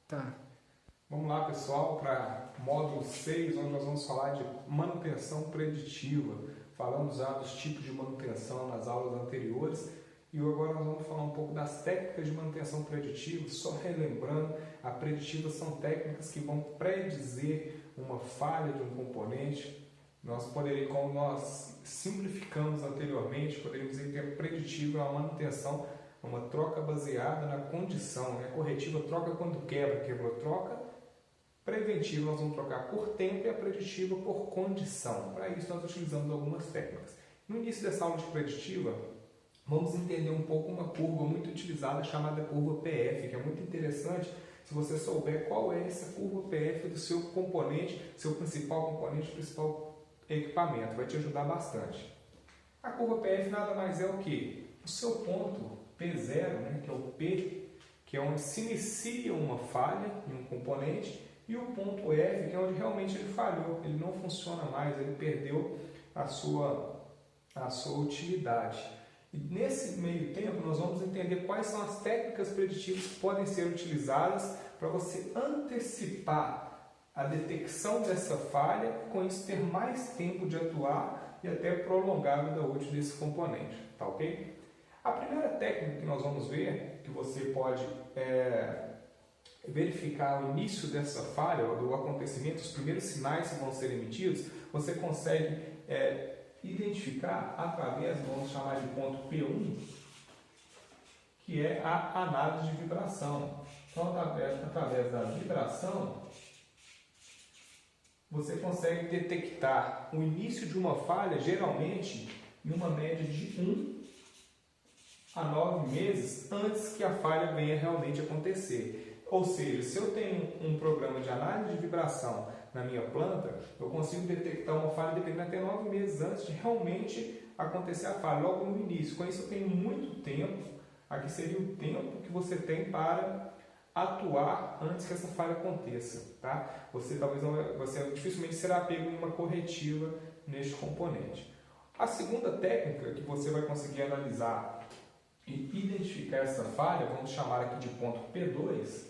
Tá. Vamos lá, pessoal, para módulo 6, onde nós vamos falar de manutenção preditiva. Falamos já dos tipos de manutenção nas aulas anteriores e agora nós vamos falar um pouco das técnicas de manutenção preditiva. Só relembrando, a preditiva são técnicas que vão predizer uma falha de um componente. Como nós simplificamos anteriormente, poderíamos dizer que a preditiva é uma manutenção, uma troca baseada na condição. A corretiva troca quando quebra, quebrou, troca. Preventiva nós vamos trocar por tempo e a preditiva por condição. Para isso nós utilizamos algumas técnicas. No início dessa aula de preditiva, vamos entender um pouco uma curva muito utilizada chamada curva PF, que é muito interessante se você souber qual é essa curva PF do seu componente, seu principal componente, principal equipamento. Vai te ajudar bastante. A curva PF nada mais é o que? O seu ponto P0, que é o P, que é onde se inicia uma falha em um componente, e o ponto F, que é onde realmente ele falhou, ele não funciona mais, ele perdeu a sua utilidade. E nesse meio tempo nós vamos entender quais são as técnicas preditivas que podem ser utilizadas para você antecipar a detecção dessa falha, com isso ter mais tempo de atuar e até prolongar a vida útil desse componente, tá ok? A primeira técnica que nós vamos ver, que você pode verificar o início dessa falha, do acontecimento, os primeiros sinais que vão ser emitidos, você consegue identificar através, vamos chamar de ponto P1, que é a análise de vibração. Então, através da vibração, você consegue detectar o início de uma falha, geralmente em uma média de 1 a 9 meses antes que a falha venha realmente acontecer. Ou seja, se eu tenho um programa de análise de vibração na minha planta, eu consigo detectar uma falha dependendo até 9 meses antes de realmente acontecer a falha, logo no início. Com isso eu tenho muito tempo, aqui seria o tempo que você tem para atuar antes que essa falha aconteça. Tá? Você dificilmente será pego em uma corretiva neste componente. A segunda técnica que você vai conseguir analisar e identificar essa falha, vamos chamar aqui de ponto P2,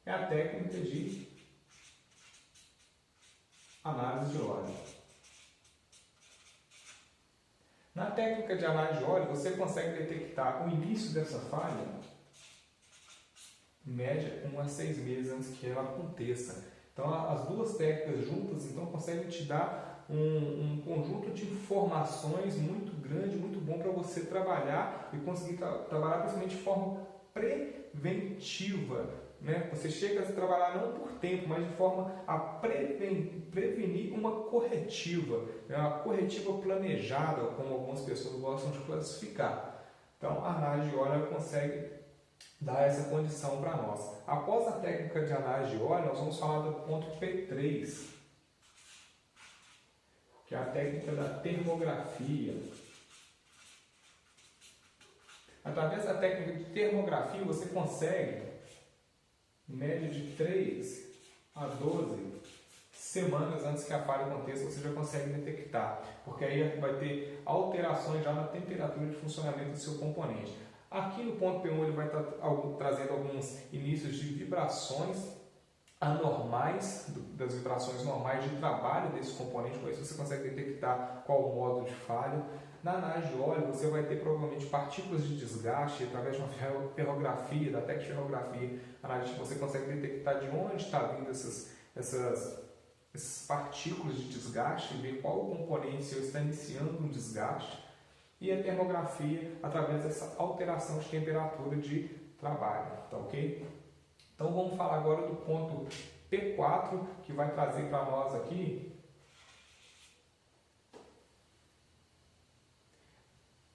é a técnica de análise de óleo. Na técnica de análise de óleo, você consegue detectar o início dessa falha, em média, 1 a 6 meses antes que ela aconteça. Então, as duas técnicas juntas conseguem te dar um conjunto de informações muito grande, muito bom para você trabalhar e conseguir trabalhar principalmente de forma preventiva. Você chega a trabalhar não por tempo, mas de forma a prevenir uma corretiva, uma corretiva planejada, como algumas pessoas gostam de classificar. Então, a análise de óleo consegue dar essa condição para nós. Após a técnica de análise de óleo, nós vamos falar do ponto P3, que é a técnica da termografia. Através da técnica de termografia, você consegue, em média de 3 a 12 semanas antes que a falha aconteça, você já consegue detectar, porque aí vai ter alterações já na temperatura de funcionamento do seu componente. Aqui no ponto P1 ele vai estar trazendo alguns inícios de vibrações anormais, das vibrações normais de trabalho desse componente, com isso você consegue detectar qual o modo de falha. Na análise de óleo você vai ter provavelmente partículas de desgaste através de uma ferrografia, da técnica de ferrografia, você consegue detectar de onde está vindo essas partículas de desgaste, ver qual o componente seu está iniciando um desgaste, e a termografia através dessa alteração de temperatura de trabalho, tá ok? Então vamos falar agora do ponto P4, que vai trazer para nós aqui.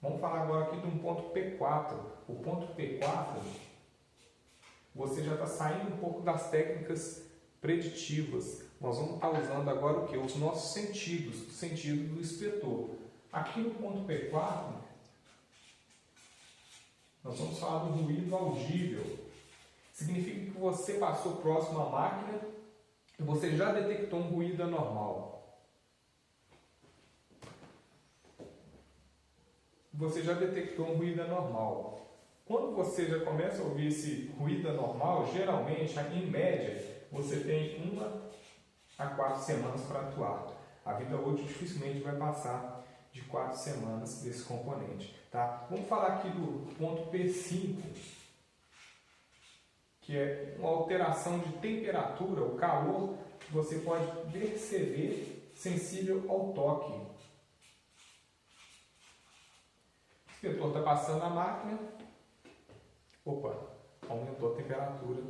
Vamos falar agora aqui de um ponto P4. O ponto P4, você já está saindo um pouco das técnicas preditivas. Nós vamos estar usando agora o que? Os nossos sentidos, o sentido do inspetor. Aqui no ponto P4, nós vamos falar do ruído audível. Significa que você passou próximo à máquina e você já detectou um ruído anormal. Você já detectou um ruído anormal. Quando você já começa a ouvir esse ruído anormal, geralmente, em média, você tem 1 a 4 semanas para atuar. A vida útil dificilmente vai passar de 4 semanas desse componente. Tá? Vamos falar aqui do ponto P5, que é uma alteração de temperatura, o calor que você pode perceber sensível ao toque. O inspetor está passando a máquina, opa, aumentou a temperatura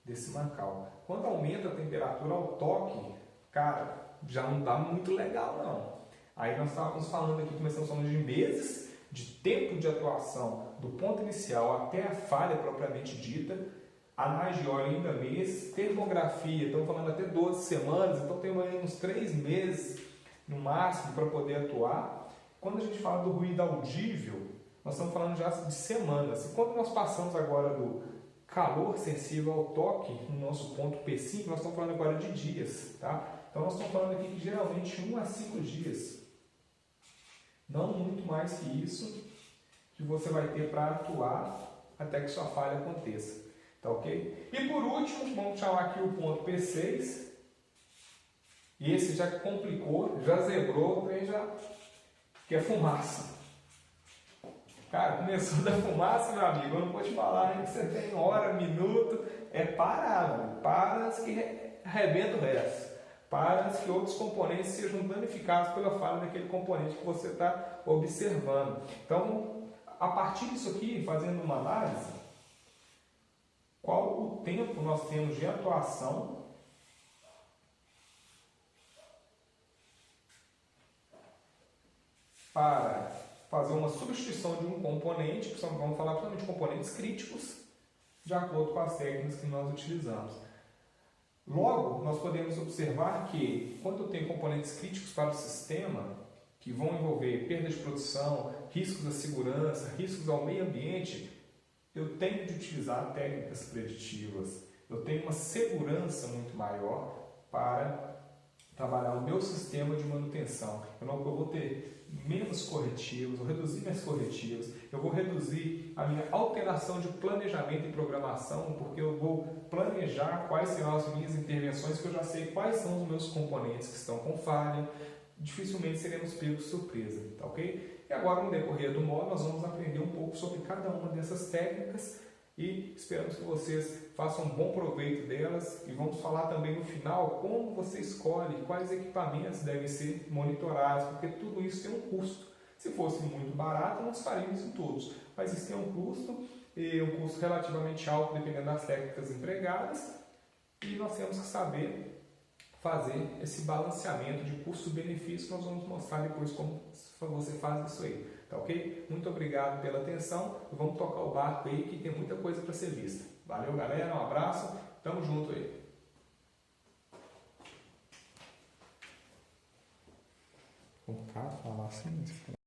desse mancal. Quando aumenta a temperatura ao toque, cara, já não está muito legal não. Aí nós estávamos falando aqui, começamos falando de meses, de tempo de atuação do ponto inicial até a falha propriamente dita, análise de óleo ainda meses, termografia, estamos falando até 12 semanas, então temos aí uns 3 meses no máximo para poder atuar. Quando a gente fala do ruído audível, nós estamos falando já de semanas. E quando nós passamos agora do calor sensível ao toque, no nosso ponto P5, nós estamos falando agora de dias, tá? Então nós estamos falando aqui de geralmente 1 a 5 dias. Não muito mais que isso que você vai ter para atuar até que sua falha aconteça. Tá ok? E por último, vamos chamar aqui o ponto P6. E esse já complicou, já zebrou, aí já que é fumaça. Cara, começou da fumaça, meu amigo, eu não vou te falar que você tem hora, minuto, é parar, para que arrebenta o resto. Para que outros componentes sejam danificados pela falha daquele componente que você está observando. Então, a partir disso aqui, fazendo uma análise, qual o tempo nós temos de atuação para fazer uma substituição de um componente, que vamos falar principalmente de componentes críticos, de acordo com as técnicas que nós utilizamos. Logo, nós podemos observar que, quando eu tenho componentes críticos para o sistema, que vão envolver perda de produção, riscos à segurança, riscos ao meio ambiente, eu tenho de utilizar técnicas preditivas. Eu tenho uma segurança muito maior para trabalhar o meu sistema de manutenção. Eu vou ter menos corretivos, vou reduzir minhas corretivos, eu vou reduzir a minha alteração de planejamento e programação, porque eu vou planejar quais serão as minhas intervenções, que eu já sei quais são os meus componentes que estão com falha, dificilmente seremos pegos de surpresa, tá ok? E agora, no decorrer do módulo, nós vamos aprender um pouco sobre cada uma dessas técnicas e esperamos que vocês façam um bom proveito delas e vamos falar também no final como você escolhe quais equipamentos devem ser monitorados, porque tudo isso tem um custo. Se fosse muito barato, nós faríamos em todos, mas isso tem um custo, e um custo relativamente alto dependendo das técnicas empregadas, e nós temos que saber fazer esse balanceamento de custo-benefício que nós vamos mostrar depois como você faz isso aí, tá ok? Muito obrigado pela atenção e vamos tocar o barco aí que tem muita coisa para ser vista. Valeu, galera, um abraço, tamo junto aí. O cara falar assim,